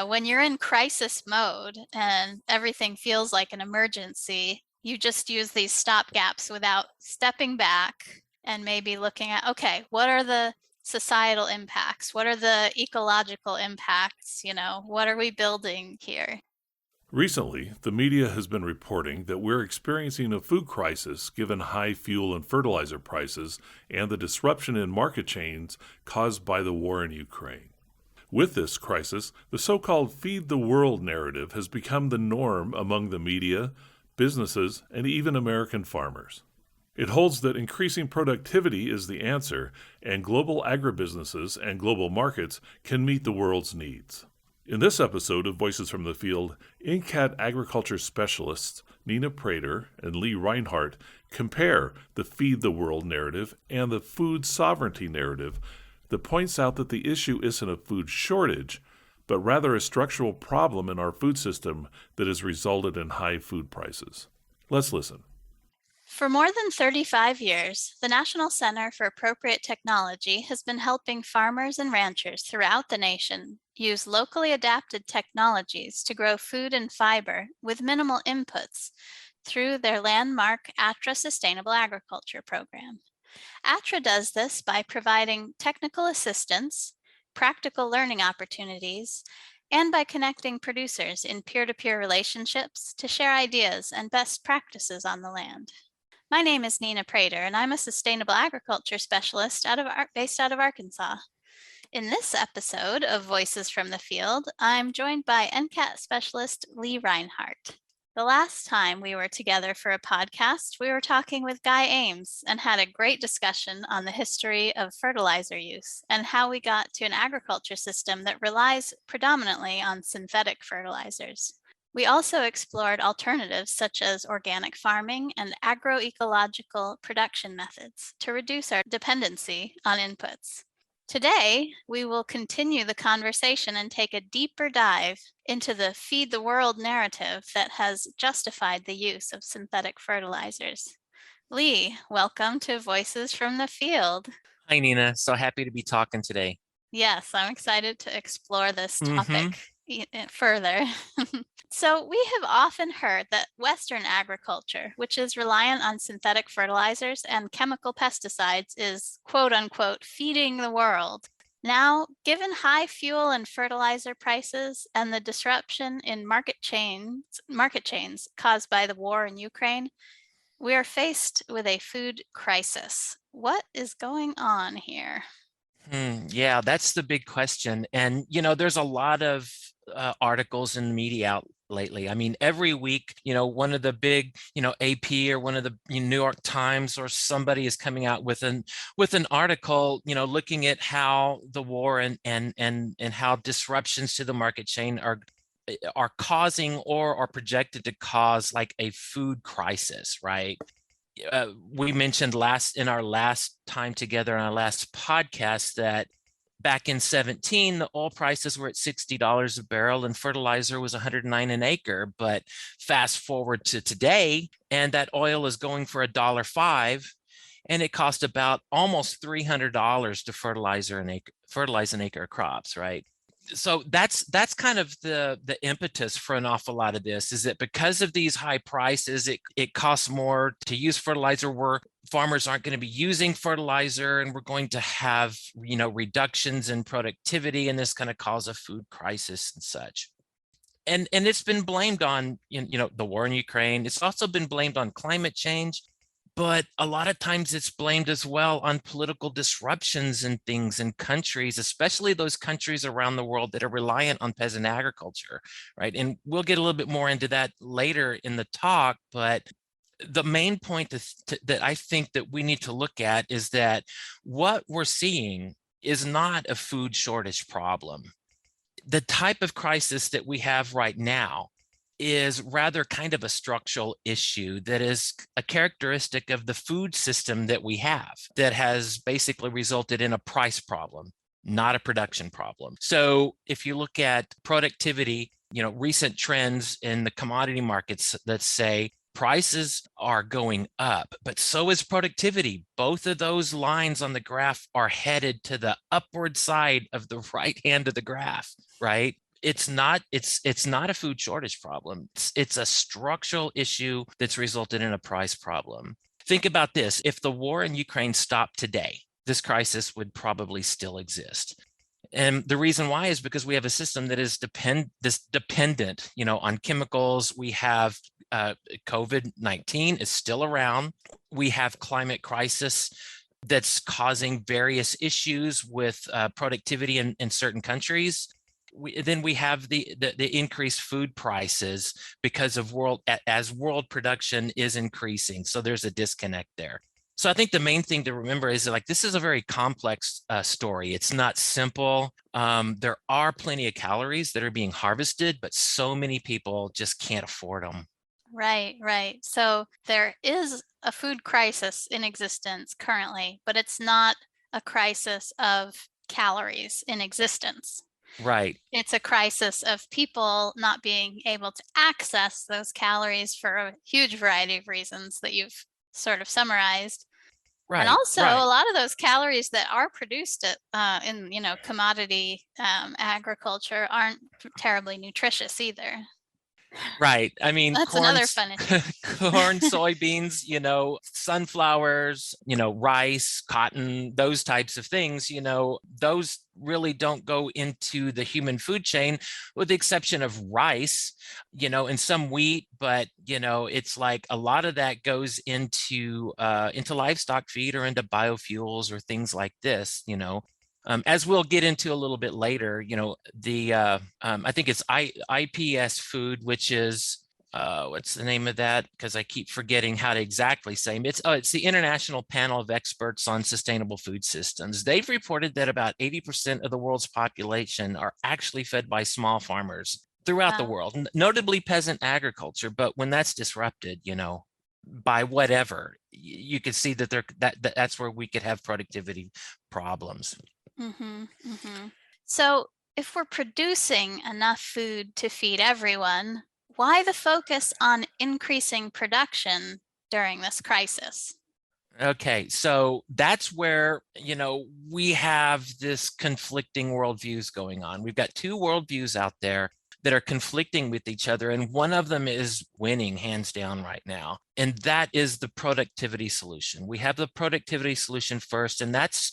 when you're in crisis mode and everything feels like an emergency, you just use these stopgaps without stepping back and maybe looking at, okay, what are the societal impacts? What are the ecological impacts? What are we building here? Recently, the media has been reporting that we're experiencing a food crisis given high fuel and fertilizer prices and the disruption in market chains caused by the war in Ukraine. With this crisis, the so-called feed the world narrative has become the norm among the media, businesses, and even American farmers. It holds that increasing productivity is the answer, and global agribusinesses and global markets can meet the world's needs. In this episode of Voices from the Field, INCAT agriculture specialists Nina Prater and Lee Reinhardt compare the Feed the World narrative and the food sovereignty narrative that points out that the issue isn't a food shortage, but rather a structural problem in our food system that has resulted in high food prices. Let's listen. For more than 35 years, the National Center for Appropriate Technology has been helping farmers and ranchers throughout the nation use locally adapted technologies to grow food and fiber with minimal inputs through their landmark ATRA Sustainable Agriculture program. ATRA does this by providing technical assistance, practical learning opportunities, and by connecting producers in peer-to-peer relationships to share ideas and best practices on the land. My name is Nina Prater, and I'm a sustainable agriculture specialist based out of Arkansas. In this episode of Voices from the Field, I'm joined by NCAT specialist Lee Reinhardt. The last time we were together for a podcast, we were talking with Guy Ames and had a great discussion on the history of fertilizer use and how we got to an agriculture system that relies predominantly on synthetic fertilizers. We also explored alternatives such as organic farming and agro ecological production methods to reduce our dependency on inputs. Today, we will continue the conversation and take a deeper dive into the feed the world narrative that has justified the use of synthetic fertilizers. Lee, welcome to Voices from the Field. Hi, Nina. So happy to be talking today. Yes, I'm excited to explore this topic further. So we have often heard that Western agriculture, which is reliant on synthetic fertilizers and chemical pesticides, is quote unquote feeding the world. Now, given high fuel and fertilizer prices and the disruption in market chains caused by the war in Ukraine, we are faced with a food crisis. What is going on here? Yeah, that's the big question. And, there's a lot of articles in the media out lately. I mean, every week, one of the big, AP or one of the New York Times or somebody is coming out with an article, looking at how the war and how disruptions to the market chain are causing or are projected to cause like a food crisis, right? We mentioned in our last time together on our last podcast that back in 2017, the oil prices were at $60 a barrel and fertilizer was $109 an acre. But fast forward to today, and that oil is going for $1.05, and it cost about almost $300 to fertilize an acre of crops, right? So that's kind of the impetus for an awful lot of this, is that because of these high prices, it costs more to use fertilizer. Farmers aren't going to be using fertilizer, and we're going to have reductions in productivity, and this kind of cause a food crisis and such. And it's been blamed on the war in Ukraine. It's also been blamed on climate change. But a lot of times it's blamed as well on political disruptions and things in countries, especially those countries around the world that are reliant on peasant agriculture, right? And we'll get a little bit more into that later in the talk. But the main point that I think that we need to look at is that what we're seeing is not a food shortage problem. The type of crisis that we have right now is rather kind of a structural issue that is a characteristic of the food system that we have that has basically resulted in a price problem, not a production problem. So if you look at productivity, recent trends in the commodity markets that say prices are going up, but so is productivity. Both of those lines on the graph are headed to the upward side of the right hand of the graph, right? It's not a food shortage problem. It's a structural issue that's resulted in a price problem. Think about this. If the war in Ukraine stopped today, this crisis would probably still exist. And the reason why is because we have a system that is dependent, on chemicals. We have COVID-19 is still around. We have climate crisis that's causing various issues with productivity in certain countries. Then we have the increased food prices because of as world production is increasing. So there's a disconnect there. So I think the main thing to remember is that, this is a very complex story. It's not simple. There are plenty of calories that are being harvested, but so many people just can't afford them. Right, right. So there is a food crisis in existence currently, but it's not a crisis of calories in existence. Right. It's a crisis of people not being able to access those calories for a huge variety of reasons that you've sort of summarized. And Right. also Right. a lot of those calories that are produced in commodity agriculture aren't terribly nutritious either. Right. I mean, That's corn, another fun issue. corn, soybeans, sunflowers, rice, cotton, those types of things, those really don't go into the human food chain, with the exception of rice, and some wheat. But, it's like a lot of that goes into livestock feed or into biofuels or things like this. As we'll get into a little bit later, I think it's IPS food, which is what's the name of that? Because I keep forgetting how to exactly say it. It's the International Panel of Experts on Sustainable Food Systems. They've reported that about 80% of the world's population are actually fed by small farmers throughout the world, notably peasant agriculture. But when that's disrupted, by whatever, you could see that that's where we could have productivity problems. Mm-hmm, mm-hmm. So if we're producing enough food to feed everyone, why the focus on increasing production during this crisis? Okay, so that's where, we have this conflicting worldviews going on. We've got two worldviews out there that are conflicting with each other, and one of them is winning hands down right now, and that is the productivity solution. We have the productivity solution first, and that's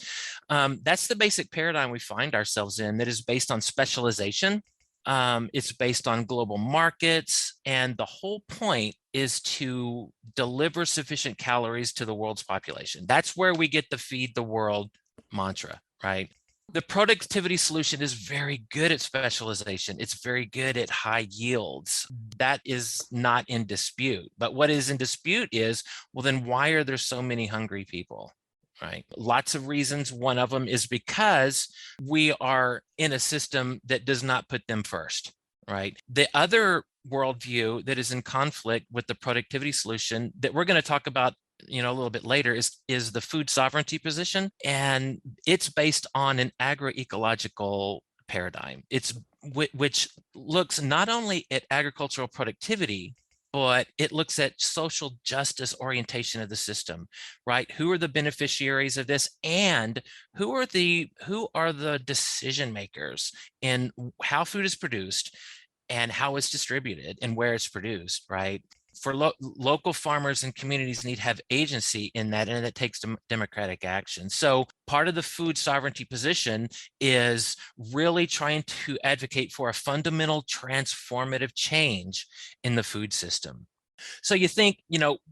the basic paradigm we find ourselves in, that is based on specialization. It's based on global markets, and the whole point is to deliver sufficient calories to the world's population. That's where we get the feed the world mantra, right? The productivity solution is very good at specialization. It's very good at high yields. That is not in dispute. But what is in dispute is, well, then why are there so many hungry people? Right? Lots of reasons. One of them is because we are in a system that does not put them first, right? The other worldview that is in conflict with the productivity solution that we're going to talk about a little bit later is the food sovereignty position, and it's based on an agroecological paradigm. It's which looks not only at agricultural productivity, but it looks at social justice orientation of the system, right? Who are the beneficiaries of this, and who are the decision makers in how food is produced and how it's distributed and where it's produced, right? For local farmers and communities need to have agency in that, and it takes democratic action. So part of the food sovereignty position is really trying to advocate for a fundamental transformative change in the food system. So you think,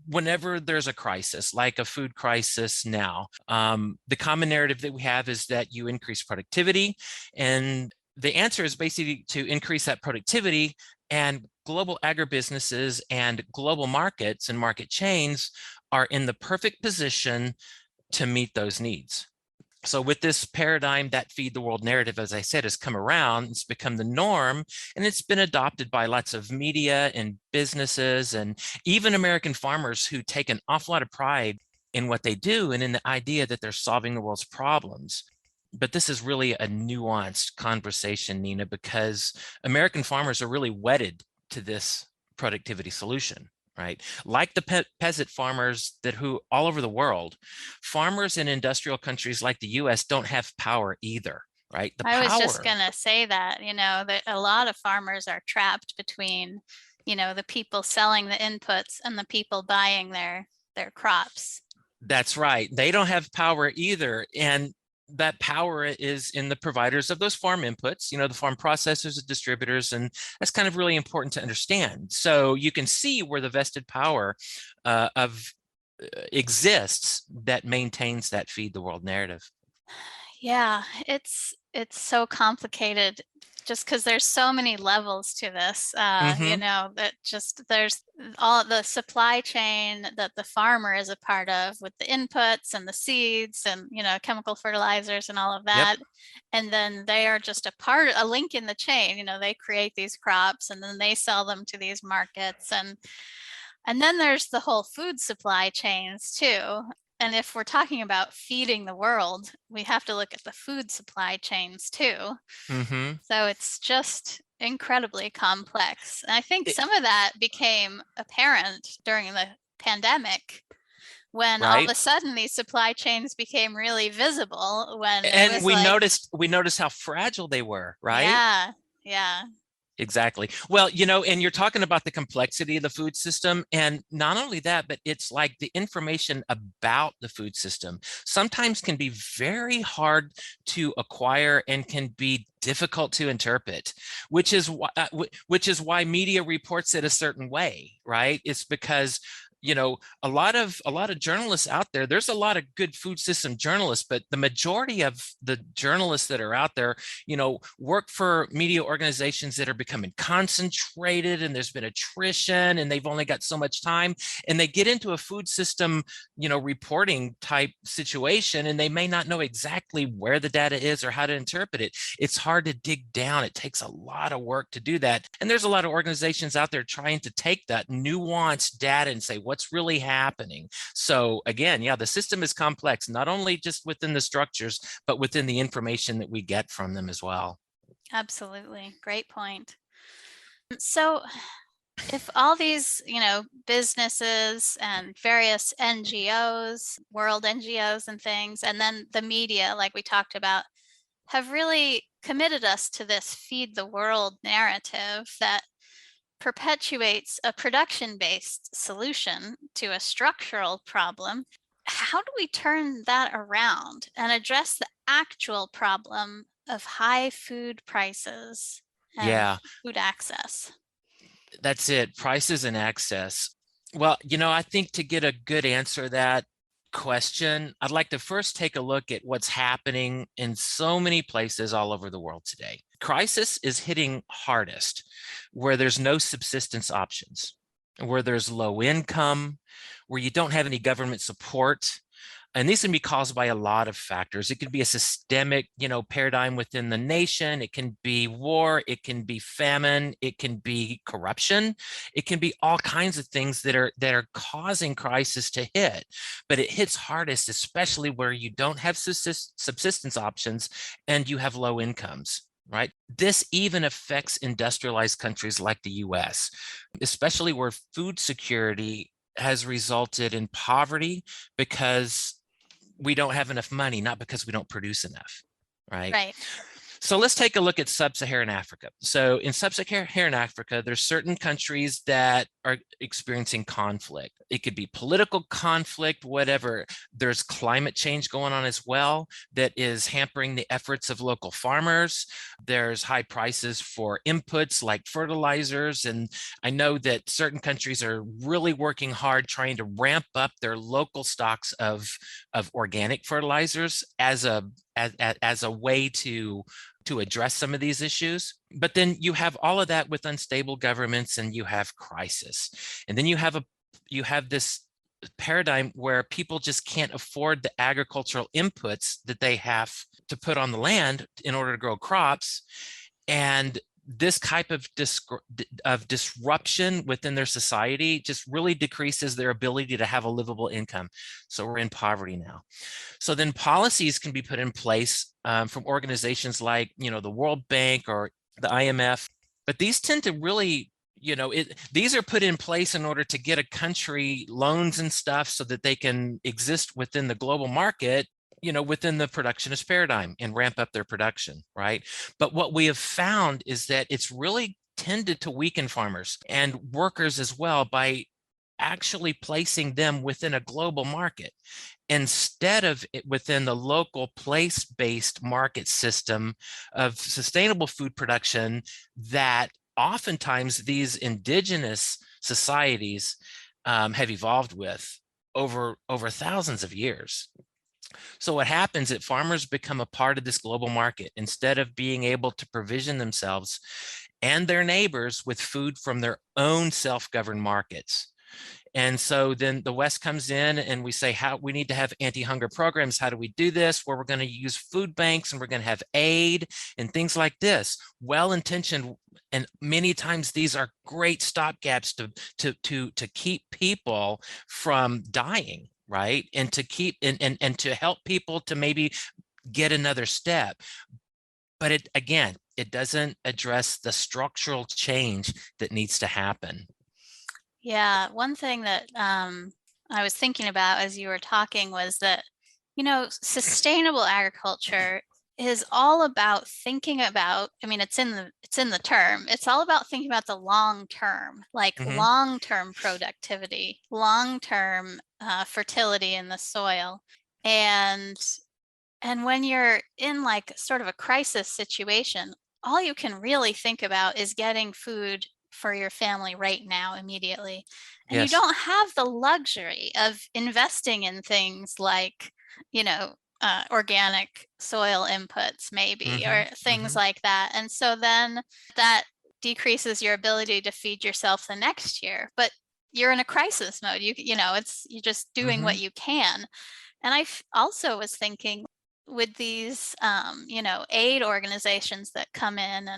whenever there's a crisis, like a food crisis now, the common narrative that we have is that you increase productivity, and the answer is basically to increase that productivity, and global agribusinesses and global markets and market chains are in the perfect position to meet those needs. So with this paradigm, that feed the world narrative, as I said, has come around. It's become the norm, and it's been adopted by lots of media and businesses, and even American farmers who take an awful lot of pride in what they do and in the idea that they're solving the world's problems. But this is really a nuanced conversation, Nina, because American farmers are really wedded to this productivity solution, right? Like the peasant farmers who all over the world, farmers in industrial countries like the US don't have power either. right? The I was just power. going to say that, that a lot of farmers are trapped between, the people selling the inputs and the people buying their crops. That's right. They don't have power either. And that power is in the providers of those farm inputs, the farm processors and distributors. And that's kind of really important to understand. So you can see where the vested power of exists that maintains that feed the world narrative. Yeah, it's so complicated just because there's so many levels to this, that just there's all the supply chain that the farmer is a part of with the inputs and the seeds and, chemical fertilizers and all of Yep. that. And then they are just a link in the chain, they create these crops and then they sell them to these markets. And then there's the whole food supply chains too. And if we're talking about feeding the world, we have to look at the food supply chains too. Mm-hmm. So it's just incredibly complex. And I think some of that became apparent during the pandemic when all of a sudden these supply chains became really visible when it And was we noticed how fragile they were, right? Yeah. Exactly. Well, and you're talking about the complexity of the food system. And not only that, but it's like the information about the food system sometimes can be very hard to acquire and can be difficult to interpret, which is why media reports it a certain way, right? It's because a lot of journalists out there, there's a lot of good food system journalists, but the majority of the journalists that are out there, work for media organizations that are becoming concentrated, and there's been attrition and they've only got so much time, and they get into a food system, reporting type situation, and they may not know exactly where the data is or how to interpret it. It's hard to dig down. It takes a lot of work to do that. And there's a lot of organizations out there trying to take that nuanced data and say, what's really happening? So again, the system is complex, not only just within the structures, but within the information that we get from them as well. Absolutely. Great point. So if all these, businesses and various NGOs, world NGOs and things, and then the media, like we talked about, have really committed us to this feed the world narrative that perpetuates a production-based solution to a structural problem, how do we turn that around and address the actual problem of high food prices and food access? That's it. Prices and access. Well, I think to get a good answer to that question, I'd like to first take a look at what's happening in so many places all over the world today. Crisis is hitting hardest where there's no subsistence options, where there's low income, where you don't have any government support. And these can be caused by a lot of factors. It could be a systemic, paradigm within the nation. It can be war. It can be famine. It can be corruption. It can be all kinds of things that are causing crisis to hit. But it hits hardest, especially where you don't have subsistence options and you have low incomes. Right? This even affects industrialized countries like the US, especially where food security has resulted in poverty because we don't have enough money, not because we don't produce enough, right? Right. So let's take a look at sub-Saharan Africa. So in sub-Saharan Africa, there's certain countries that are experiencing conflict. It could be political conflict, whatever. There's climate change going on as well that is hampering the efforts of local farmers. There's high prices for inputs like fertilizers. And I know that certain countries are really working hard trying to ramp up their local stocks of organic fertilizers as a way to address some of these issues. But then you have all of that with unstable governments, and you have crisis. And then you have this paradigm where people just can't afford the agricultural inputs that they have to put on the land in order to grow crops. And this type of disruption within their society just really decreases their ability to have a livable income. So we're in poverty now. So then policies can be put in place from organizations like, the World Bank or the IMF, but these tend to really, these are put in place in order to get a country loans and stuff so that they can exist within the global market. within the productionist paradigm and ramp up their production, right? But what we have found is that it's really tended to weaken farmers and workers as well by actually placing them within a global market instead of within the local place-based market system of sustainable food production that oftentimes these indigenous societies have evolved with over thousands of years. So what happens is farmers become a part of this global market instead of being able to provision themselves and their neighbors with food from their own self-governed markets. And so then the West comes in and we say, how we need to have anti-hunger programs. How do we do this? Where we're going to use food banks and we're going to have aid and things like this. Well-intentioned, and many times these are great stopgaps to keep people from dying, right? And to keep and to help people to maybe get another step. But it doesn't address the structural change that needs to happen. Yeah, one thing that I was thinking about as you were talking was that, sustainable agriculture is all about thinking about, I mean, it's in the term, it's all about thinking about the long term, like long-term productivity, long-term fertility in the soil. And when you're in like sort of a crisis situation, all you can really think about is getting food for your family right now, immediately. And you Yes. don't have the luxury of investing in things like, organic soil inputs, maybe, or things like that. And so then that decreases your ability to feed yourself the next year. But you're in a crisis mode. You're just doing what you can. And also was thinking with these, aid organizations that come in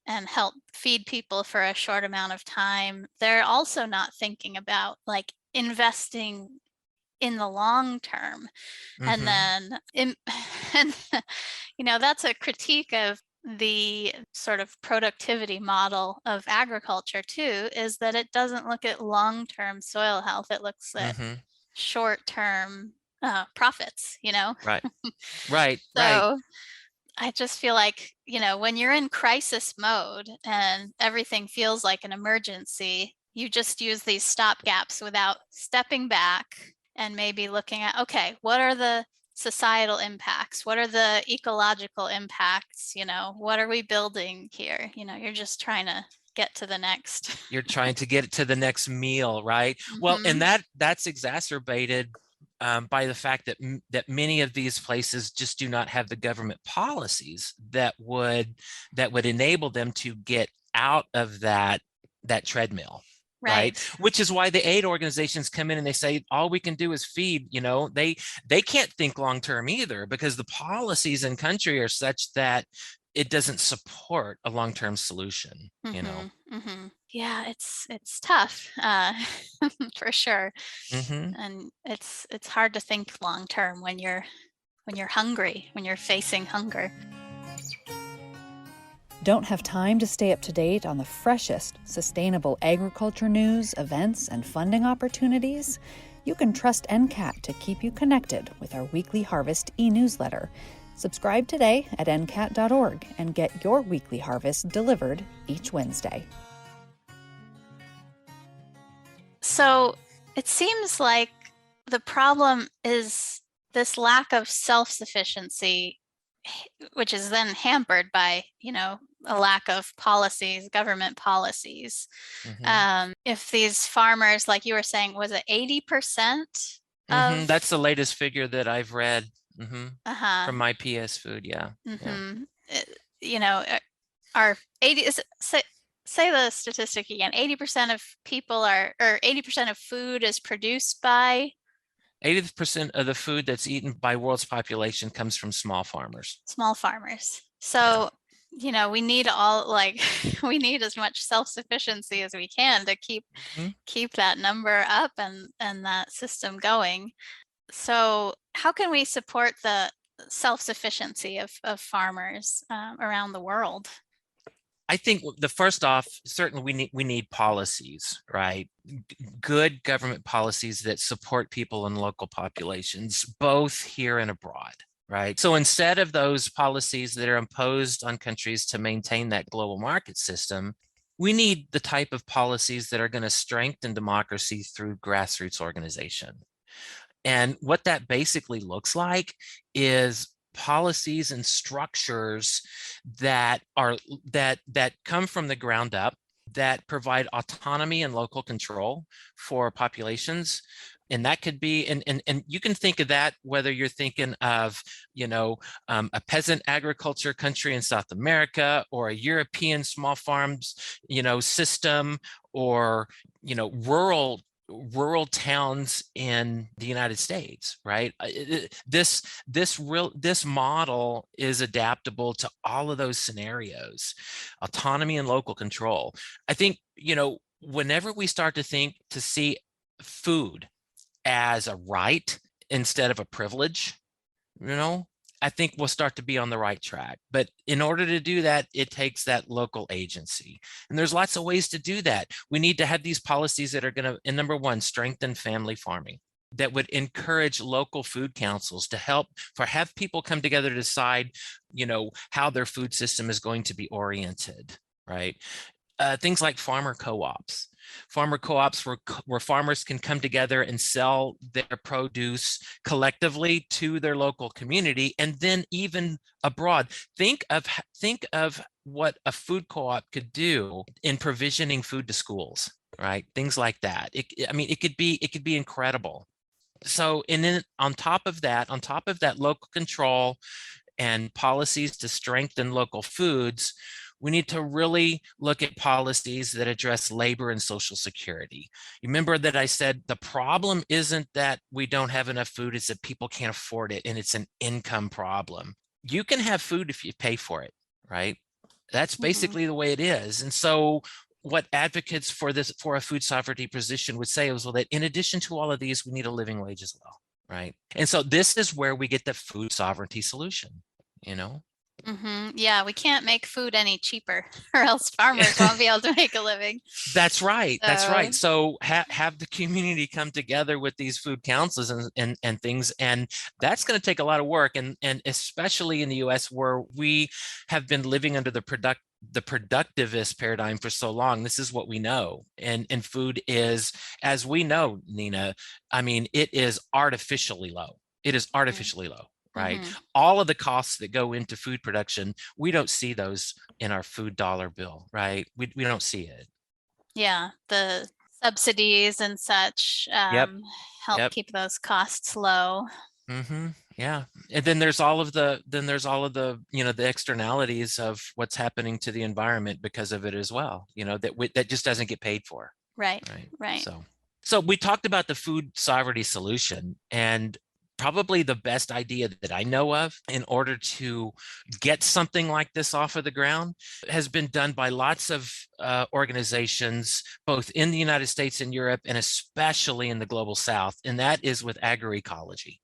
and help feed people for a short amount of time, they're also not thinking about like investing in the long term. And then, and that's a critique of the sort of productivity model of agriculture too, is that it doesn't look at long-term soil health. It looks at short-term profits, Right. Right. Right. So I just feel like, when you're in crisis mode and everything feels like an emergency, you just use these stopgaps without stepping back and maybe looking at, okay, what are the societal impacts? What are the ecological impacts? What are we building here? You're just trying to get to the next. You're trying to get it to the next meal, right? Well, and that's exacerbated by the fact that many of these places just do not have the government policies that would enable them to get out of that treadmill. Right. Which is why the aid organizations come in and they say, all we can do is feed. They can't think long term either, because the policies in country are such that it doesn't support a long-term solution. Yeah, it's tough, for sure. And it's hard to think long term when you're hungry, when you're facing hunger. Don't have time to stay up to date on the freshest sustainable agriculture news, events, and funding opportunities? You can trust NCAT to keep you connected with our weekly harvest e-newsletter. Subscribe today at ncat.org and get your weekly harvest delivered each Wednesday. So it seems like the problem is this lack of self-sufficiency, which is then hampered by, a lack of policies, government policies. If these farmers, like you were saying, was it 80% of? That's the latest figure that I've read from my PS Food. Yeah. Are 80, say the statistic again, 80% of people or 80% of food is produced by? 80% of the food that's eaten by world's population comes from small farmers. Small farmers. So, we need we need as much self-sufficiency as we can to keep that number up and that system going. So how can we support the self-sufficiency of farmers around the world? I think the first off, certainly we need policies, right? Good government policies that support people and local populations, both here and abroad, right? So instead of those policies that are imposed on countries to maintain that global market system, we need the type of policies that are going to strengthen democracy through grassroots organization. And what that basically looks like is policies and structures that come from the ground up, that provide autonomy and local control for populations. And that could be, and you can think of that whether you're thinking of, a peasant agriculture country in South America, or a European small farms, system, or, rural towns in the United States, right? This model is adaptable to all of those scenarios. Autonomy and local control. I think, whenever we start to see food as a right instead of a privilege, I think we'll start to be on the right track. But in order to do that, it takes that local agency. And there's lots of ways to do that. We need to have these policies that are going to, and number one, strengthen family farming, that would encourage local food councils to have people come together to decide, how their food system is going to be oriented, right? Things like farmer co-ops. Farmer co-ops where farmers can come together and sell their produce collectively to their local community, and then even abroad. Think of what a food co-op could do in provisioning food to schools, right? Things like that. It could be incredible. So, and then on top of that local control and policies to strengthen local foods, we need to really look at policies that address labor and social security. You remember that I said the problem isn't that we don't have enough food, it's that people can't afford it, and it's an income problem. You can have food if you pay for it, right? That's basically the way it is. And so what advocates for a food sovereignty position would say is, well, that in addition to all of these, we need a living wage as well, right? And so this is where we get the food sovereignty solution, Yeah, we can't make food any cheaper, or else farmers won't be able to make a living. That's right. That's right. So have the community come together with these food councils and things, and that's going to take a lot of work. And especially in the U.S., where we have been living under the productivist paradigm for so long. This is what we know, and food is, as we know, Nina, it is artificially low. It is artificially low. Right. All of the costs that go into food production, we don't see those in our food dollar bill, right? We don't see it. Yeah, the subsidies and such help keep those costs low. Yeah, and then there's all of the the externalities of what's happening to the environment because of it as well. That just doesn't get paid for. Right. So we talked about the food sovereignty solution, and probably the best idea that I know of in order to get something like this off of the ground has been done by lots of organizations, both in the United States and Europe, and especially in the global South, and that is with Agro Ecology.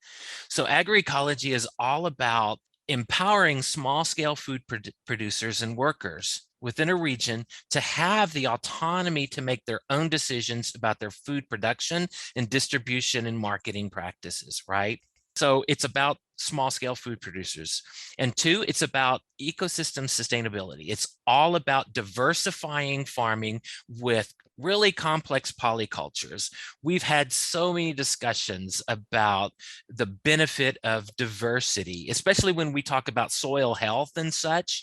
So Agro Ecology is all about empowering small-scale food producers and workers within a region to have the autonomy to make their own decisions about their food production and distribution and marketing practices, right? So it's about small-scale food producers. And two, it's about ecosystem sustainability. It's all about diversifying farming with really complex polycultures. We've had so many discussions about the benefit of diversity, especially when we talk about soil health and such,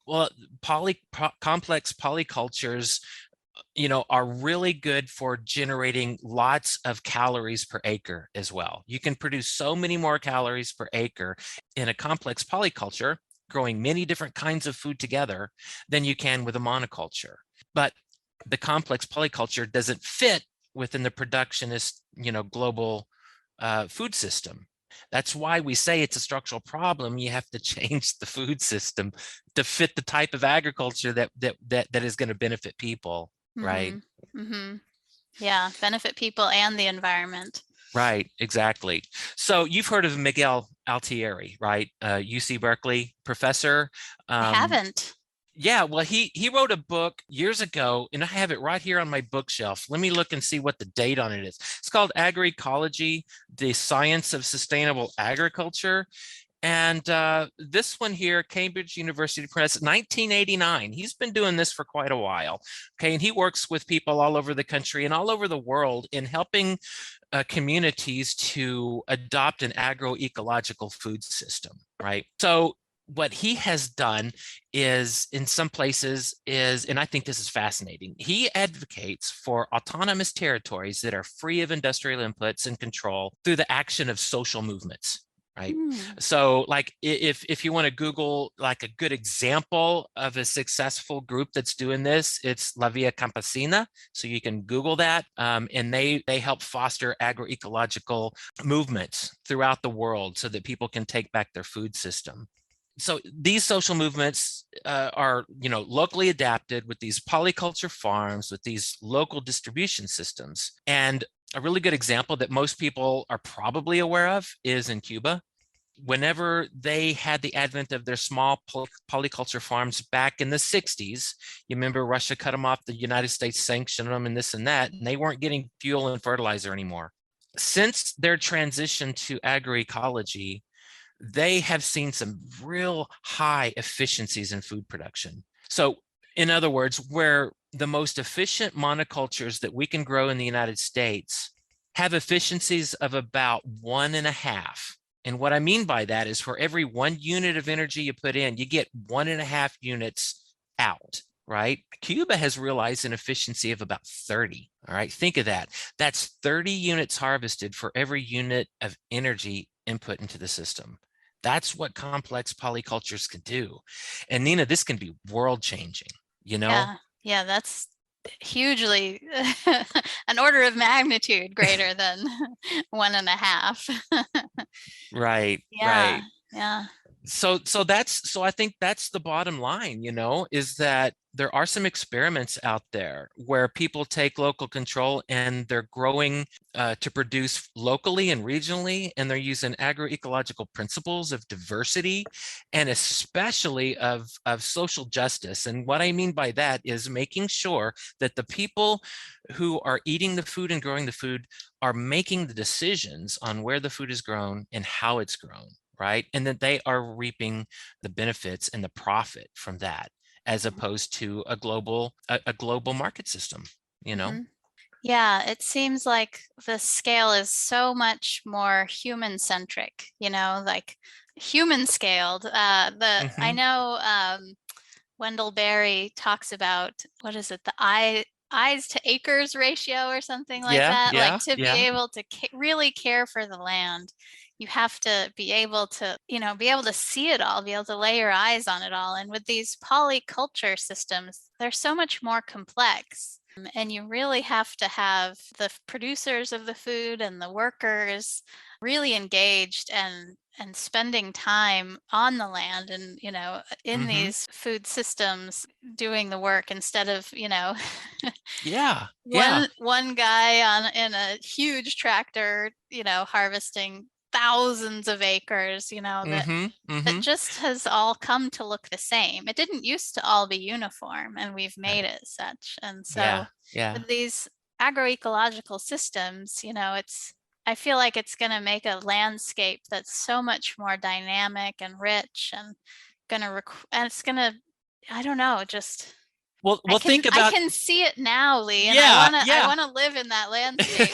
Well, complex polycultures are really good for generating lots of calories per acre as well. You can produce so many more calories per acre in a complex polyculture, growing many different kinds of food together, than you can with a monoculture. But the complex polyculture doesn't fit within the productionist, global food system. That's why we say it's a structural problem. You have to change the food system to fit the type of agriculture that is going to benefit people. Right. Yeah, benefit people and the environment. Right, exactly. So you've heard of Miguel Altieri, right? UC Berkeley professor. I haven't. Yeah, well, he wrote a book years ago, and I have it right here on my bookshelf. Let me look and see what the date on it is. It's called Agro Ecology: The Science of Sustainable Agriculture. And this one here, Cambridge University Press, 1989. He's been doing this for quite a while. Okay, and he works with people all over the country and all over the world in helping communities to adopt an agroecological food system, right? So what he has done is, in some places, and I think this is fascinating, he advocates for autonomous territories that are free of industrial inputs and control through the action of social movements. Right. So like if you want to Google like a good example of a successful group that's doing this, it's La Via Campesina. So you can Google that. And they help foster agroecological movements throughout the world so that people can take back their food system. So these social movements are, locally adapted with these polyculture farms, with these local distribution systems. And a really good example that most people are probably aware of is in Cuba. Whenever they had the advent of their small polyculture farms back in the 60s, you remember Russia cut them off, the United States sanctioned them and this and that, and they weren't getting fuel and fertilizer anymore. Since their transition to agroecology, they have seen some real high efficiencies in food production. So in other words, where the most efficient monocultures that we can grow in the United States have efficiencies of about 1.5. And what I mean by that is for every 1 unit of energy you put in, you get 1.5 units out, right? Cuba has realized an efficiency of about 30, all right? Think of that. That's 30 units harvested for every unit of energy input into the system. That's what complex polycultures can do. And Nina, this can be world changing, Yeah, that's hugely an order of magnitude greater than 1.5. Right. Yeah. So I think that's the bottom line, is that there are some experiments out there where people take local control and they're growing to produce locally and regionally, and they're using agroecological principles of diversity and especially of social justice. And what I mean by that is making sure that the people who are eating the food and growing the food are making the decisions on where the food is grown and how it's grown. Right. And that they are reaping the benefits and the profit from that, as opposed to a global market system, Yeah, it seems like the scale is so much more human centric, like human scaled. I know Wendell Berry talks about, what is it, the eyes to acres ratio or something like that. Like to be able to really care for the land, you have to be able to, be able to see it all, be able to lay your eyes on it all. And with these polyculture systems, they're so much more complex. And you really have to have the producers of the food and the workers really engaged and spending time on the land and, in these food systems doing the work instead of, one guy in a huge tractor, harvesting thousands of acres, that just has all come to look the same. It didn't used to all be uniform, and we've made it such. And so with these agroecological systems, I feel like it's going to make a landscape that's so much more dynamic and rich, and it's going to, I don't know, just Well, think about. I can see it now, Lee, and I want to live in that landscape.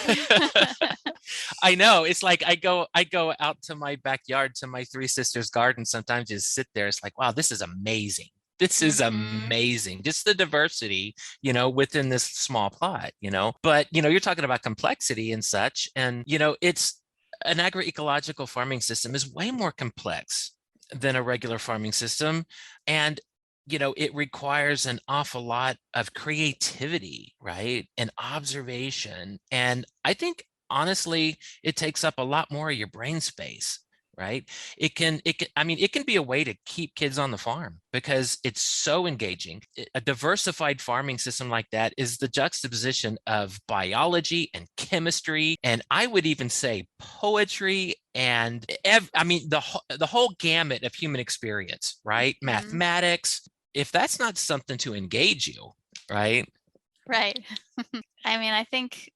I know. It's like I go out to my backyard, to my three sisters' garden. Sometimes just sit there. It's like, wow, this is amazing. This is amazing. Just the diversity, within this small plot, But you're talking about complexity and such, and it's an agroecological farming system is way more complex than a regular farming system, and it requires an awful lot of creativity, right? And observation. And I think, honestly, it takes up a lot more of your brain space, right? It can be a way to keep kids on the farm because it's so engaging. A diversified farming system like that is the juxtaposition of biology and chemistry, and I would even say poetry and the whole gamut of human experience, right? Mathematics, if that's not something to engage you, right? Right. I mean, I think,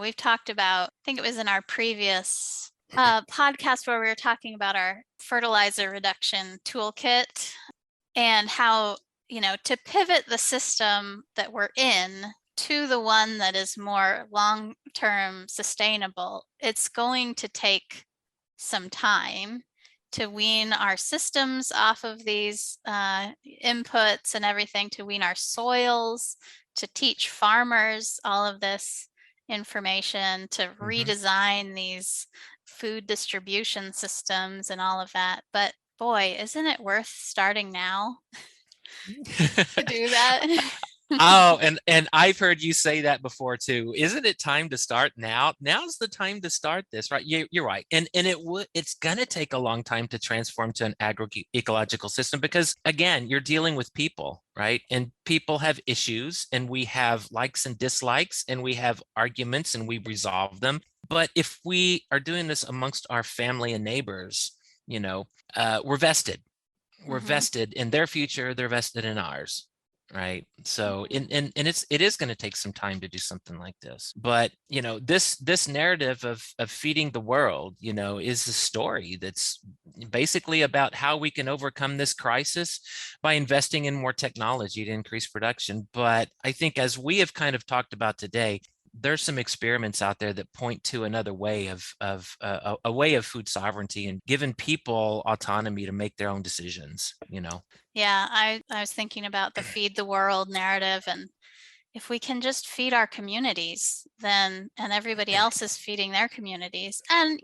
we've talked about, I think it was in our previous podcast where we were talking about our fertilizer reduction toolkit and how, to pivot the system that we're in to the one that is more long-term sustainable, it's going to take some time to wean our systems off of these inputs and everything, to wean our soils, to teach farmers all of this information, to redesign these food distribution systems and all of that. But boy, isn't it worth starting now to do that? Oh, and I've heard you say that before too. Isn't it time to start now? Now's the time to start this, right? You're right. And it's gonna take a long time to transform to an ecological system because again, you're dealing with people, right? And people have issues and we have likes and dislikes and we have arguments and we resolve them. But if we are doing this amongst our family and neighbors, we're vested. We're vested in their future, they're vested in ours. Right. So and it is going to take some time to do something like this. But this narrative of feeding the world, is a story that's basically about how we can overcome this crisis by investing in more technology to increase production. But I think as we have kind of talked about today, there's some experiments out there that point to another way of a way of food sovereignty and giving people autonomy to make their own decisions, Yeah, I was thinking about the feed the world narrative, and if we can just feed our communities, then and everybody else is feeding their communities, and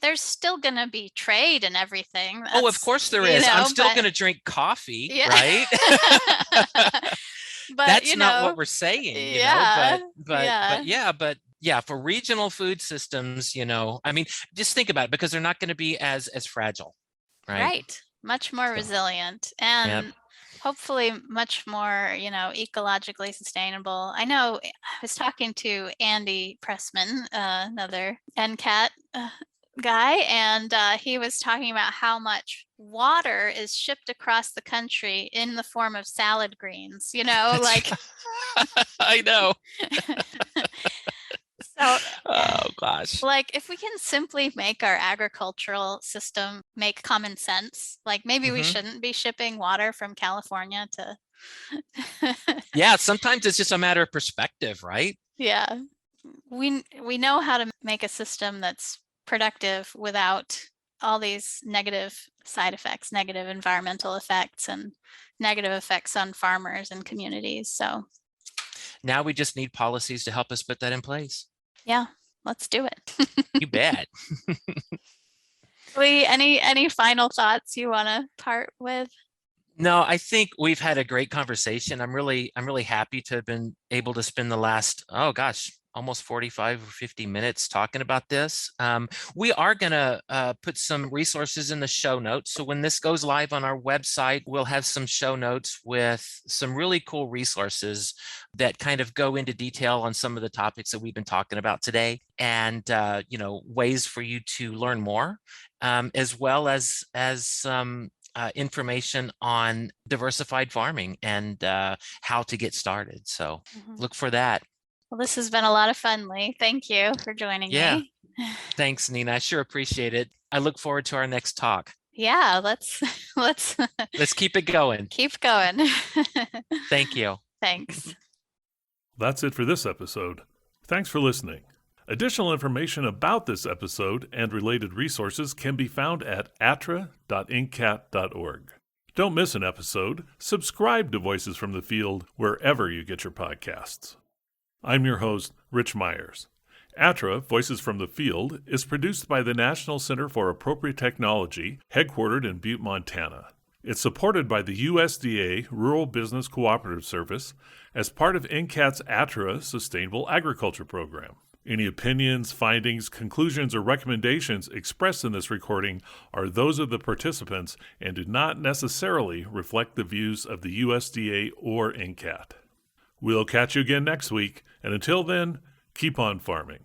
there's still going to be trade and everything. Oh, of course there is. I'm still going to drink coffee, right? But that's not what we're saying, but for regional food systems, I mean, just think about it because they're not going to be as fragile, right? Much more resilient and hopefully much more, ecologically sustainable. I know I was talking to Andy Pressman, another NCAT guy, and he was talking about how much water is shipped across the country in the form of salad greens, like I know. So, oh gosh. Like if we can simply make our agricultural system make common sense, like maybe we shouldn't be shipping water from California to Yeah, sometimes it's just a matter of perspective, right? Yeah. We know how to make a system that's productive without all these negative side effects, negative environmental effects, and negative effects on farmers and communities. So now we just need policies to help us put that in place. Yeah, let's do it. You bet. Lee, any final thoughts you want to part with? No, I think we've had a great conversation. I'm really happy to have been able to spend the last, almost 45 or 50 minutes talking about this. We are going to put some resources in the show notes. So when this goes live on our website, we'll have some show notes with some really cool resources that kind of go into detail on some of the topics that we've been talking about today, and ways for you to learn more, as well as some information on diversified farming and how to get started. So look for that. Well, this has been a lot of fun, Lee. Thank you for joining me. Thanks, Nina. I sure appreciate it. I look forward to our next talk. Yeah, let's keep it going. Keep going. Thank you. Thanks. That's it for this episode. Thanks for listening. Additional information about this episode and related resources can be found at atra.incat.org. Don't miss an episode. Subscribe to Voices from the Field wherever you get your podcasts. I'm your host, Rich Myers. ATRA, Voices from the Field, is produced by the National Center for Appropriate Technology, headquartered in Butte, Montana. It's supported by the USDA Rural Business Cooperative Service as part of NCAT's ATRA Sustainable Agriculture Program. Any opinions, findings, conclusions, or recommendations expressed in this recording are those of the participants and do not necessarily reflect the views of the USDA or NCAT. We'll catch you again next week, and until then, keep on farming.